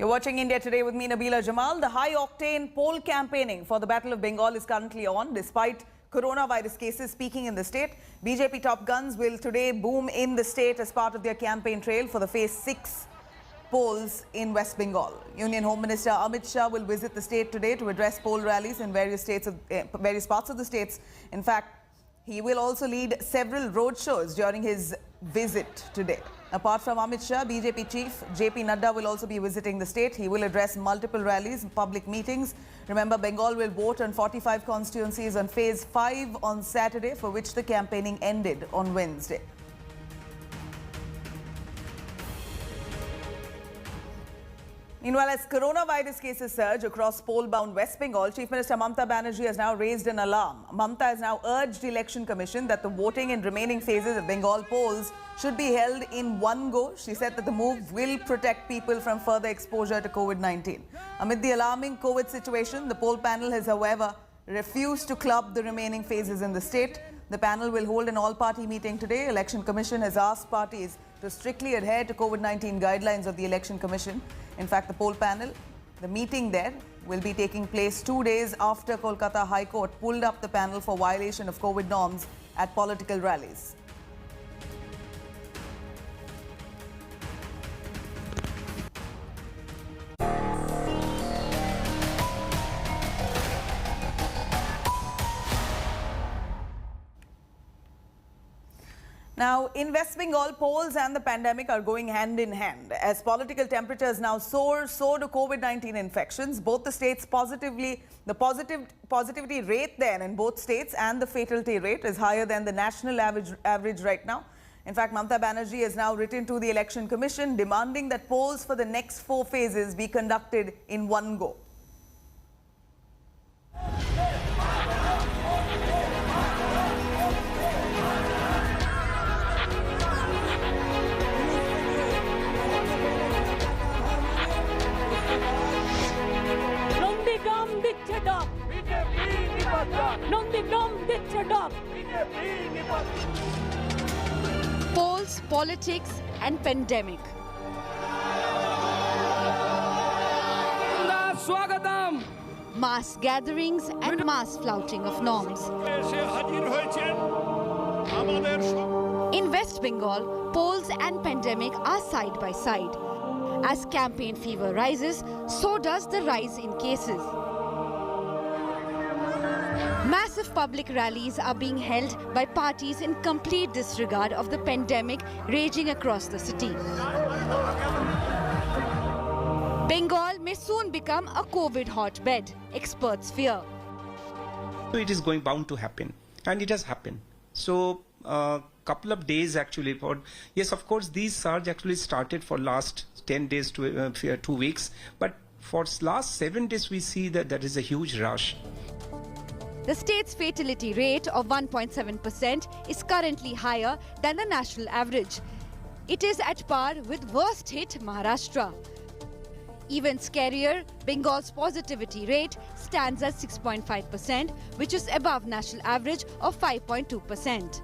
You're watching India Today with me, Nabila Jamal. The high-octane poll campaigning for the Battle of Bengal is currently on. Despite coronavirus cases peaking in the state, BJP top guns will today boom in the state as part of their campaign trail for the Phase 6 polls in West Bengal. Union Home Minister Amit Shah will visit the state today to address poll rallies in various parts of the states. In fact, he will also lead several roadshows during his visit today. Apart from Amit Shah, BJP chief JP Nadda will also be visiting the state. He will address multiple rallies and public meetings. Remember, Bengal will vote on 45 constituencies on Phase 5 on Saturday, for which the campaigning ended on Wednesday. Meanwhile, as coronavirus cases surge across poll-bound West Bengal, Chief Minister Mamata Banerjee has now raised an alarm. Mamata has now urged the Election Commission that the voting in remaining phases of Bengal polls should be held in one go. She said that the move will protect people from further exposure to COVID-19. Amid the alarming COVID situation, the poll panel has, however, refused to club the remaining phases in the state. The panel will hold an all-party meeting today. Election Commission has asked parties to strictly adhere to COVID-19 guidelines of the Election Commission. In fact, the poll panel, the meeting there, will be taking place 2 days after Kolkata High Court pulled up the panel for violation of COVID norms at political rallies. Now, in West Bengal, polls and the pandemic are going hand in hand. As political temperatures now soar, so do COVID-19 infections. Both the states the positivity rate then in both states and the fatality rate is higher than the national average right now. In fact, Mamata Banerjee has now written to the Election Commission demanding that polls for the next 4 phases be conducted in one go. Polls, politics and pandemic. Mass gatherings and mass flouting of norms. In West Bengal, polls and pandemic are side by side. As campaign fever rises, so does the rise in cases. Massive public rallies are being held by parties in complete disregard of the pandemic raging across the city. Bengal may soon become a COVID hotbed, experts fear. So it is bound to happen, and it has happened. So couple of days actually yes, of course, these surge actually started for last 10 days to 2 weeks, but for last 7 days we see that there is a huge rush. The state's fatality rate of 1.7% is currently higher than the national average. It is at par with worst hit Maharashtra. Even scarier, Bengal's positivity rate stands at 6.5%, which is above national average of 5.2%.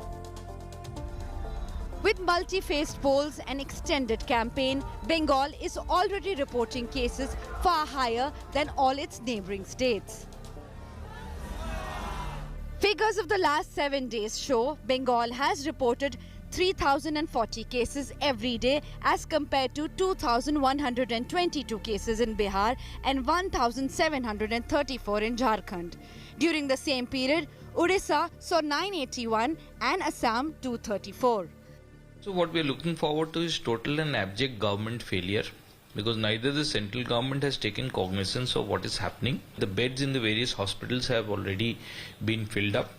With multi-phased polls and extended campaign, Bengal is already reporting cases far higher than all its neighbouring states. Figures of the last 7 days show Bengal has reported 3,040 cases every day as compared to 2,122 cases in Bihar and 1,734 in Jharkhand. During the same period, Odisha saw 981 and Assam 234. So what we are looking forward to is total and abject government failure, because neither the central government has taken cognizance of what is happening. The beds in the various hospitals have already been filled up.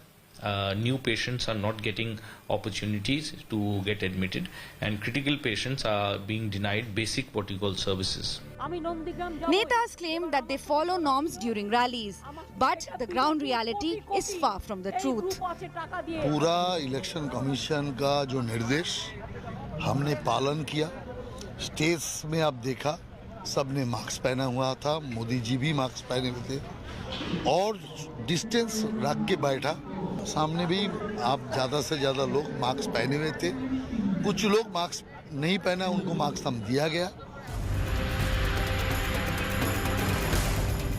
New patients are not getting opportunities to get admitted, and critical patients are being denied basic what you call services. Netas claim that they follow norms during rallies, but the ground reality is far from the truth. पूरा election commission का जो निर्देश हमने पालन किया, stage में आप देखा सबने मास्क पहना हुआ था, मोदी जी भी मास्क पहने हुए थे और डिस्टेंस रख के बैठा। सामने भी आप ज़्यादा से ज़्यादा लोग मास्क पहने हुए थे, कुछ लोग मास्क नहीं पहना, उनको मास्क हम दिया गया।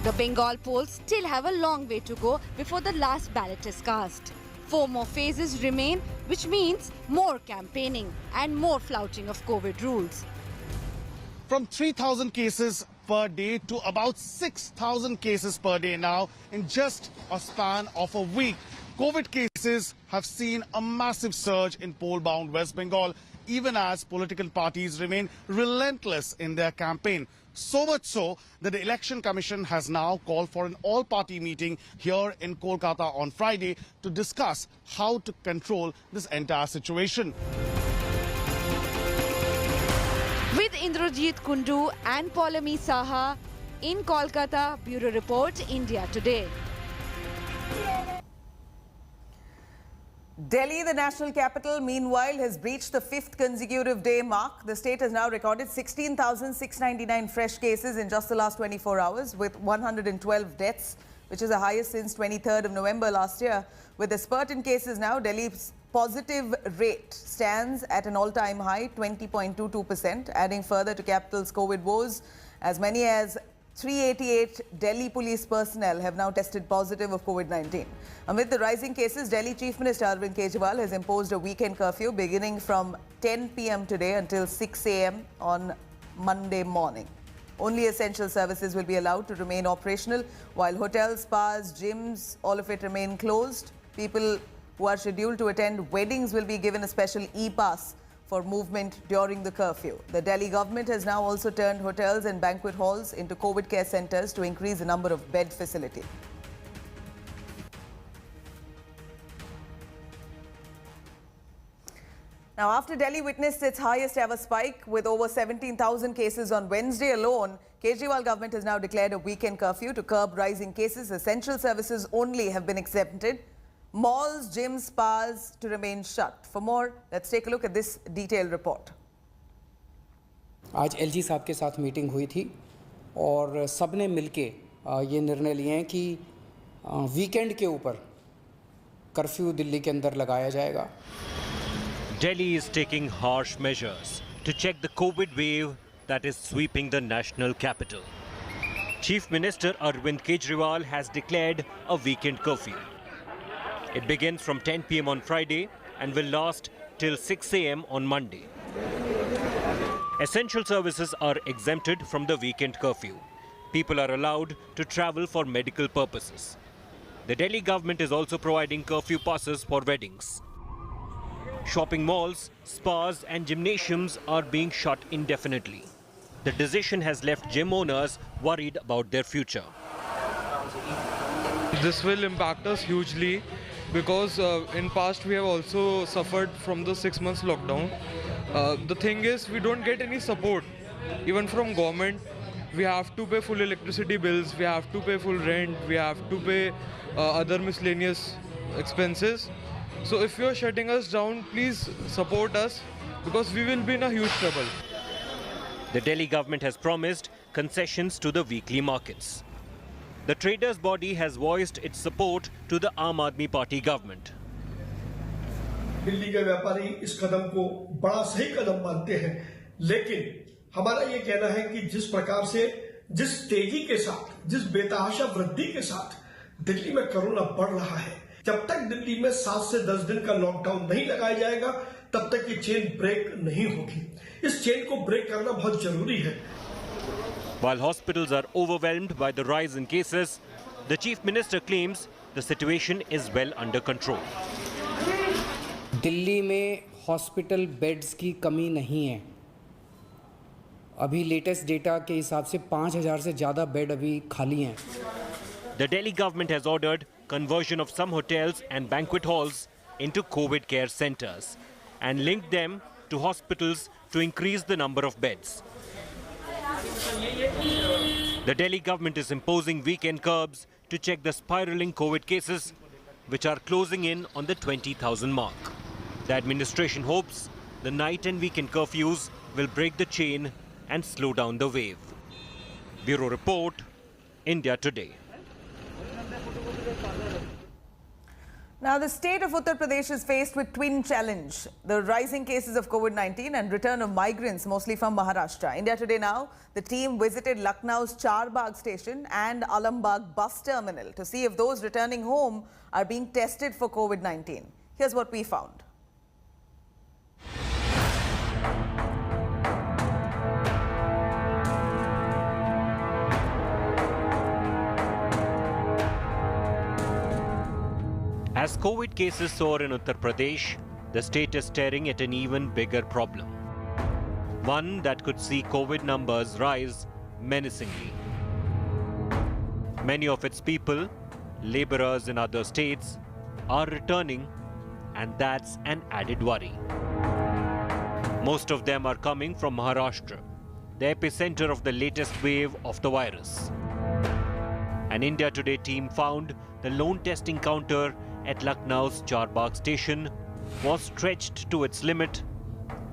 The Bengal polls still have a long way to go before the last ballot is cast. 4 more phases remain, which means more campaigning and more flouting of COVID rules. From 3,000 cases per day to about 6,000 cases per day now in just a span of a week. COVID cases have seen a massive surge in poll-bound West Bengal, even as political parties remain relentless in their campaign. So much so that the Election Commission has now called for an all-party meeting here in Kolkata on Friday to discuss how to control this entire situation. With Indrajit Kundu and Paulami Saha in Kolkata, Bureau Report, India Today. Delhi, the national capital, meanwhile, has breached the 5th consecutive day mark. The state has now recorded 16,699 fresh cases in just the last 24 hours, with 112 deaths, which is the highest since 23rd of November last year. With a spurt in cases now, Delhi's positive rate stands at an all-time high, 20.22%, adding further to capital's COVID woes. As many as 388 Delhi police personnel have now tested positive of COVID-19. Amid the rising cases, Delhi Chief Minister Arvind Kejriwal has imposed a weekend curfew beginning from 10 p.m. today until 6 a.m. on Monday morning. Only essential services will be allowed to remain operational, while hotels, spas, gyms, all of it remain closed. People who are scheduled to attend weddings will be given a special e-pass for movement during the curfew. The Delhi government has now also turned hotels and banquet halls into COVID care centres to increase the number of bed facilities. Now, after Delhi witnessed its highest ever spike with over 17,000 cases on Wednesday alone, Kejriwal government has now declared a weekend curfew to curb rising cases. Essential services only have been exempted. Malls, gyms, spas to remain shut. For more, let's take a look at this detailed report. आज LG साहब के साथ meeting हुई थी और सबने मिलके ये निर्णय लिए हैं कि वीकेंड के ऊपर कर्फ्यू दिल्ली के अंदर लगाया जाएगा. Delhi is taking harsh measures to check the COVID wave that is sweeping the national capital. Chief Minister Arvind Kejriwal has declared a weekend curfew. It begins from 10 p.m. on Friday and will last till 6 a.m. on Monday. Essential services are exempted from the weekend curfew. People are allowed to travel for medical purposes. The Delhi government is also providing curfew passes for weddings. Shopping malls, spas and gymnasiums are being shut indefinitely. The decision has left gym owners worried about their future. This will impact us hugely because in past we have also suffered from the 6 months lockdown. The thing is, we don't get any support even from government. We have to pay full electricity bills, we have to pay full rent, we have to pay other miscellaneous expenses. So if you are shutting us down, please support us because we will be in a huge trouble. The Delhi government has promised concessions to the weekly markets. The traders' body has voiced its support to the Aam Aadmi Party government. Delhi के व्यापारी इस कदम को बड़ा सही कदम मानते हैं, लेकिन हमारा ये कहना है कि जिस प्रकार से, जिस तेजी के साथ, जिस बेतहाशा वृद्धि के साथ दिल्ली में कोरोना बढ़ रहा है, जब तक दिल्ली में 7 से 10 दिन का लॉकडाउन नहीं लगाया जाएगा, तब तक ये चेन ब्रेक नहीं होगी. इस चेन को ब्रेक करना बहुत जरूरी है. While hospitals are overwhelmed by the rise in cases, the Chief Minister claims the situation is well under control. Delhi में हॉस्पिटल बेड्स की कमी नहीं है. अभी लेटेस्ट डेटा के हिसाब से 5,000 से ज़्यादा बेड अभी खाली हैं. The Delhi government has ordered conversion of some hotels and banquet halls into COVID care centers and linked them to hospitals to increase the number of beds. The Delhi government is imposing weekend curbs to check the spiraling COVID cases, which are closing in on the 20,000 mark. The administration hopes the night and weekend curfews will break the chain and slow down the wave. Bureau Report, India Today. Now, the state of Uttar Pradesh is faced with twin challenge: the rising cases of COVID-19 and return of migrants, mostly from Maharashtra. India Today now, the team visited Lucknow's Charbagh station and Alambagh bus terminal to see if those returning home are being tested for COVID-19. Here's what we found. As COVID cases soar in Uttar Pradesh, the state is staring at an even bigger problem. One that could see COVID numbers rise menacingly. Many of its people, laborers in other states, are returning, and that's an added worry. Most of them are coming from Maharashtra, the epicenter of the latest wave of the virus. An India Today team found the lone testing counter at Lucknow's Charbagh station was stretched to its limit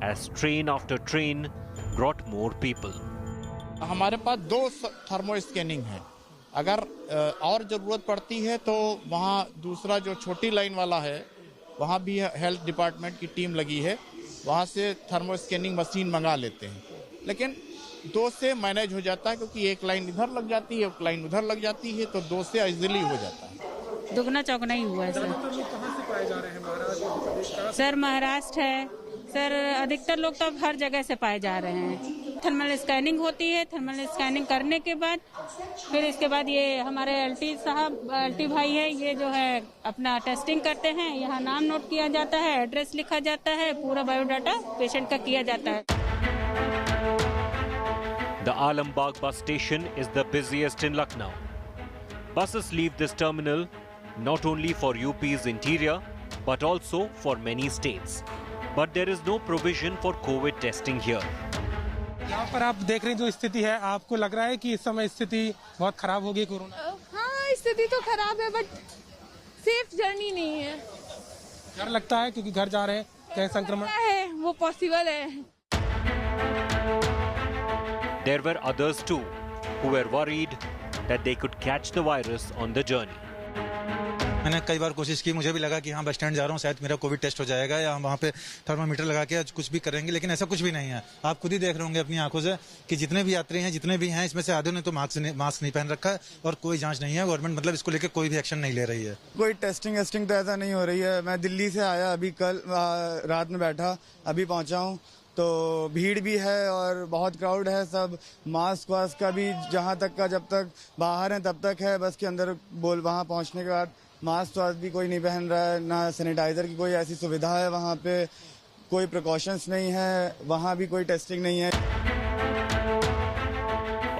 as train after train brought more people. हमारे पास 2 thermo scanning है। अगर और ज़रूरत पड़ती है तो वहाँ दूसरा जो छोटी लाइन वाला है वहाँ भी हेल्थ डिपार्टमेंट की टीम लगी है, वहाँ से थर्मो स्कैनिंग मशीन मंगा लेते हैं। लेकिन 2 से मैनेज हो जाता है क्योंकि एक लाइन इधर लग जाती है, एक लाइन उधर लग जाती है, तो 2 से इजीली हो जाता है। दुगना चौगना ही हुआ है सर। कहाँ से पाए जा रहे हैं? महाराष्ट्र? सर महाराष्ट्र है सर, अधिकतर लोग तो हर जगह से पाए जा रहे हैं। थर्मल स्कैनिंग होती है, थर्मल स्कैनिंग करने के बाद फिर इसके बाद ये हमारे एलटी भाई है, ये जो है अपना टेस्टिंग करते हैं, यहाँ नाम नोट किया जाता है, एड्रेस लिखा जाता है, पूरा बायोडाटा पेशेंट का किया जाता है। The Alambagh bus station is the busiest in Lucknow. Buses leave this terminal not only for UP's interior but also for many states. But there is no provision for COVID testing here. यहाँ पर आप देख रहे हैं जो स्थिति है, आपको लग रहा है कि इस समय स्थिति बहुत खराब हो गई कोरोना? हाँ, स्थिति तो खराब है बट सेफ जर्नी नहीं है। डर लगता है क्योंकि घर जा रहे हैं, कहीं संक्रमण है वो पॉसिबल है। There were others too who were worried that they could catch the virus on the journey. मैंने कई बार कोशिश की, मुझे भी लगा कि हाँ बस स्टैंड जा रहा हूँ, शायद मेरा कोविड टेस्ट हो जाएगा या हम वहाँ पे थर्मामीटर लगा के कुछ भी करेंगे, लेकिन ऐसा कुछ भी नहीं है। आप खुद ही देख रहे होंगे अपनी आंखों से कि जितने भी यात्री हैं, जितने भी हैं, इसमें से आधे ने तो मास्क नहीं पहन रखा है और कोई जांच नहीं है। गवर्नमेंट मतलब इसको लेकर कोई भी एक्शन नहीं ले रही है। कोई टेस्टिंग तो ऐसा नहीं हो रही है। मैं दिल्ली से आया, अभी कल रात में बैठा, अभी पहुंचा हूँ, तो भीड़ भी है और बहुत क्राउड है। सब मास्क वास्क का भी जहाँ तक का जब तक बाहर है तब तक है, बस के अंदर वहाँ पहुँचने के बाद मास्क वास्क भी कोई नहीं पहन रहा है, ना सैनिटाइजर की कोई ऐसी सुविधा है, वहाँ पे कोई प्रिकॉशंस नहीं है, वहाँ भी कोई टेस्टिंग नहीं है।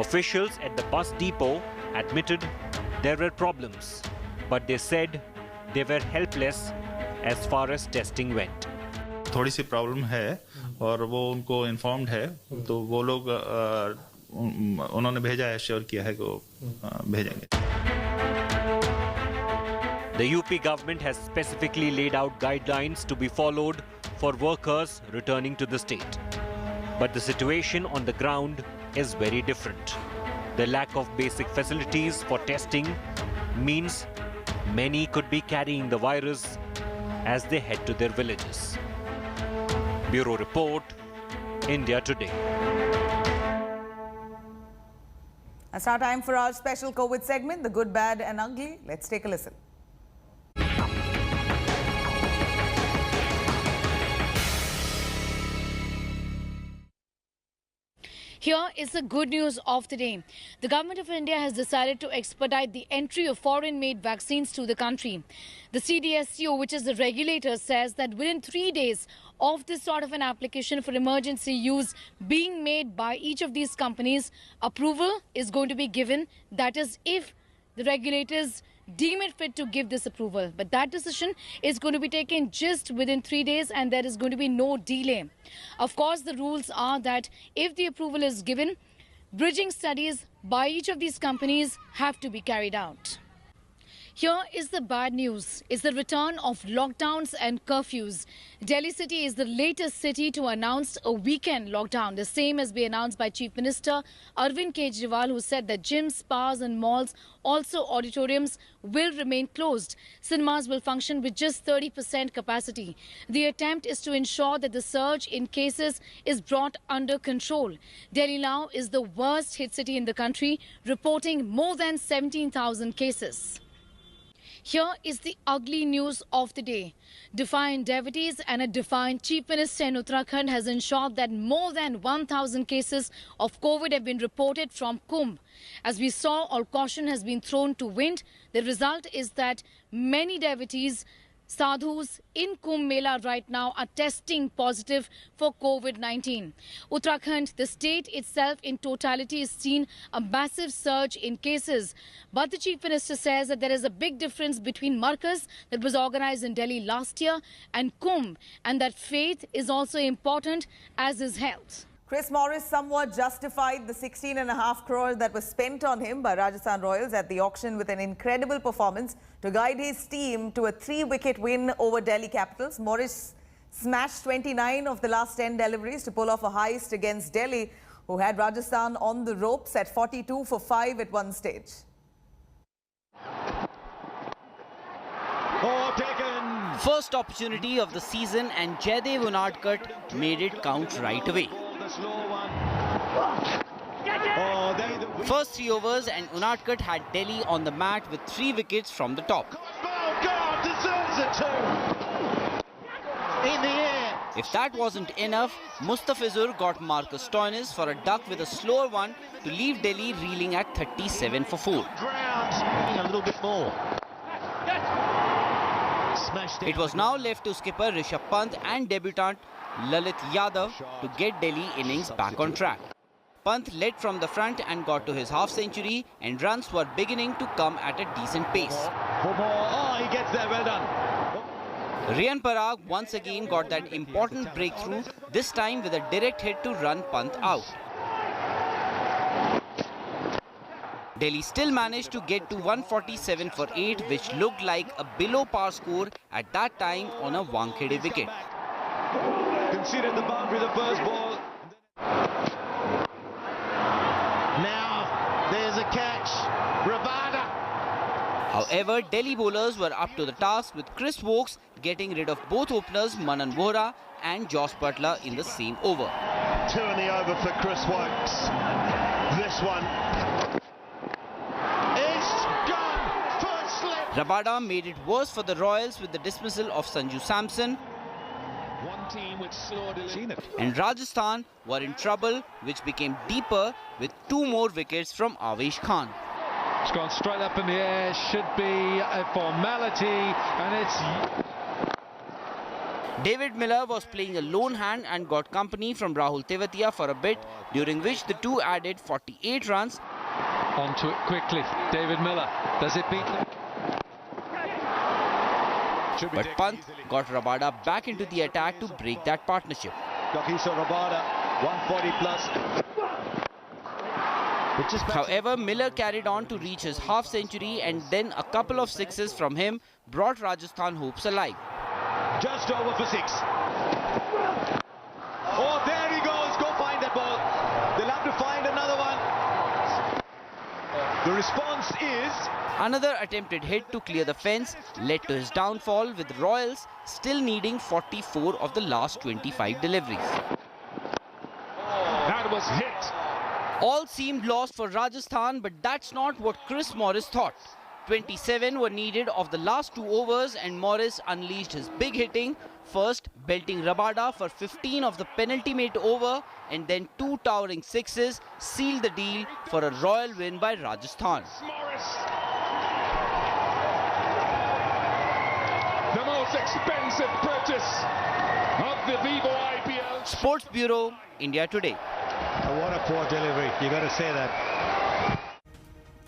Officials at the bus depot admitted there were problems, but they said they were helpless as far as testing went. थोड़ी सी प्रॉब्लम है और वो उनको इन्फॉर्म्ड है, तो वो लोग उन्होंने भेजा है, श्योर किया है कि वो भेजेंगे। The UP government has specifically laid out guidelines to be followed for workers returning to the state. But the situation on the ground is very different. The lack of basic facilities for testing means many could be carrying the virus as they head to their villages. Bureau Report, India Today. It's our time for our special COVID segment, The Good, Bad and Ugly. Let's take a listen. Here is the good news of the day. The Government of India has decided to expedite the entry of foreign-made vaccines to the country. The CDSCO, which is the regulator, says that within 3 days of this sort of an application for emergency use being made by each of these companies, approval is going to be given. That is, if the regulators deem it fit to give this approval. But that decision is going to be taken just within 3 days and there is going to be no delay. Of course, the rules are that if the approval is given, bridging studies by each of these companies have to be carried out. Here is the bad news. It's the return of lockdowns and curfews. Delhi city is the latest city to announce a weekend lockdown. The same has been announced by Chief Minister Arvind Kejriwal, who said that gyms, spas and malls, also auditoriums, will remain closed. Cinemas will function with just 30% capacity. The attempt is to ensure that the surge in cases is brought under control. Delhi now is the worst hit city in the country, reporting more than 17,000 cases. Here is the ugly news of the day. Defiant devotees and a defiant Chief Minister in Uttarakhand has ensured that more than 1,000 cases of COVID have been reported from Kumbh. As we saw, all caution has been thrown to wind. The result is that many devotees, sadhus in Kumbh Mela right now are testing positive for COVID-19. Uttarakhand, the state itself in totality, has seen a massive surge in cases. But the Chief Minister says that there is a big difference between Markaz that was organized in Delhi last year and Kumbh, and that faith is also important as is health. Chris Morris somewhat justified the 16.5 crore that was spent on him by Rajasthan Royals at the auction with an incredible performance to guide his team to a 3-wicket win over Delhi Capitals. Morris smashed 29 of the last 10 deliveries to pull off a heist against Delhi, who had Rajasthan on the ropes at 42 for 5 at one stage. First opportunity of the season and Jaydev Unadkat made it count right away. First 3 overs and Unadkat had Delhi on the mat with 3 wickets from the top. If that wasn't enough, Mustafizur got Marcus Stoinis for a duck with a slower one to leave Delhi reeling at 37 for 4. A little bit more. It was now left to skipper Rishabh Pant and debutant Lalit Yadav to get Delhi innings back on track. Pant led from the front and got to his half-century, and runs were beginning to come at a decent pace. Oh, he gets there, well done. Riyan Parag once again got that important breakthrough, this time with a direct hit to run Pant out. Delhi still managed to get to 147 for 8, which looked like a below par score at that time on a Wankhede wicket. Conceded the boundary the first ball. Now there's a catch. Rabada. However, Delhi bowlers were up to the task, with Chris Woakes getting rid of both openers Manan Vohra and Josh Butler in the same over. 2 in the over for Chris Woakes. This one is gone. First slip. Rabada made it worse for the Royals with the dismissal of Sanju Samson. One team with slow delivery. And Rajasthan were in trouble, which became deeper with 2 more wickets from Avesh Khan. It's gone straight up in the air, should be a formality, and it's... David Miller was playing a lone hand and got company from Rahul Tewatia for a bit, during which the two added 48 runs. Onto it quickly, David Miller. Does it beat them? But Pant got Rabada back into the attack to break that partnership. Kagiso Rabada, 140 plus. However, Miller carried on to reach his half-century, and then a couple of sixes from him brought Rajasthan hopes alive. Just over for 6. Oh, there he goes. Go find that ball. They'll have to find another one. The response is... Another attempted hit to clear the fence led to his downfall, with Royals still needing 44 of the last 25 deliveries. That was hit. All seemed lost for Rajasthan, but that's not what Chris Morris thought. 27 were needed of the last 2 overs, and Morris unleashed his big hitting, first belting Rabada for 15 of the penultimate over, and then 2 towering sixes sealed the deal for a royal win by Rajasthan. The most expensive purchase of the Vivo IPL. Sports Bureau, India Today. What a poor delivery, you got to say that.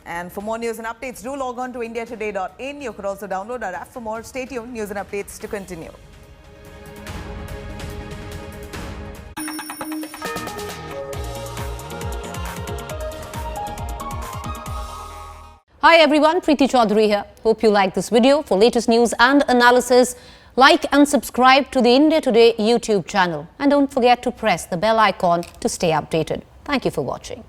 And for more news and updates, do log on to indiatoday.in. You could also download our app for more. Stay tuned, news and updates to continue. Hi everyone, Preeti Chaudhary here. Hope you like this video. For latest news and analysis, like and subscribe to the India Today YouTube channel. And don't forget to press the bell icon to stay updated. Thank you for watching.